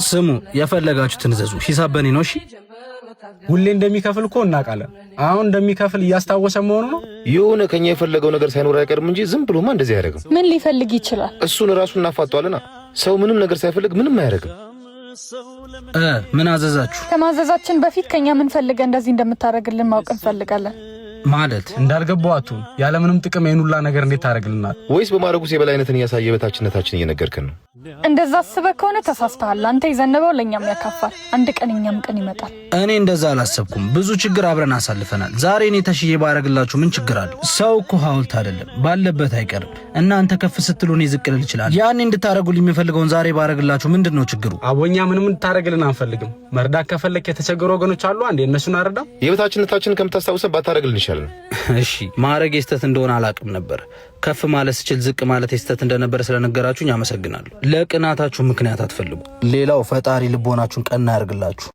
ስሙ የፈለጋችሁትን ዘዙ ሂሳብ በኔ ነው እሺ ሁሌ እንደሚከፍል እኮ እናውቃለን አሁን እንደሚከፍል እያስታወሰ መሆኑ ነው የሆነ ከኛ የፈለገው ነገር ሳይኖር አይቀርም እንጂ ዝም ብሎማ እንደዚህ አያደርግም ምን ሊፈልግ ይችላል እሱን ራሱን እናፋጣዋልና ሰው ምንም ነገር ሳይፈልግ ምንም አያደርግም ምን አዘዛችሁ ከማዘዛችን በፊት ከኛ ምን ፈልገ እንደዚህ እንደምታረግልን ማወቅ እንፈልጋለን ማለት እንዳልገባዋቱ ያለ ምንም ጥቅም የኑላ ነገር እንዴት ታረግልናል ወይስ በማረጉስ የበላይነትን ያሳየ በታችነታችን እየነገርከን ነው እንደዛ አስበህ ከሆነ ተሳስተሃል አንተ ይዘነበው ለኛም ያካፋል አንድ ቀን እኛም ቀን ይመጣል እኔ እንደዛ አላሰብኩም ብዙ ችግር አብረን አሳልፈናል ዛሬ እኔ ተሽዬ ባረግላችሁ ምን ችግር አለ ሰው እኮ ሐውልት አይደለም ባለበት አይቀርም እናንተ ከፍ ስትሉ እኔ ዝቅ ልል ይችላል ያኔ እንድታረጉልኝ የሚፈልገውን ዛሬ ባረግላችሁ ምንድነው ችግሩ አቦኛ ምንም እንድታረግልን አንፈልግም መርዳት ከፈለክ የተቸገሩ ወገኖች አሉ አንዴ እነሱን አረዳ የበታችነታችንን ከምታስታውሰን ባታረግልን ይችላል እሺ ማረግ የስተት እንደሆነ አላቅም ነበር ከፍ ማለት ስችል ዝቅ ማለት የስተት እንደነበር ስለነገራችሁኝ አመሰግናለሁ ለቅናታችሁ ምክንያት አትፈልጉ ሌላው ፈጣሪ ልቦናችሁን ቀና ያርግላችሁ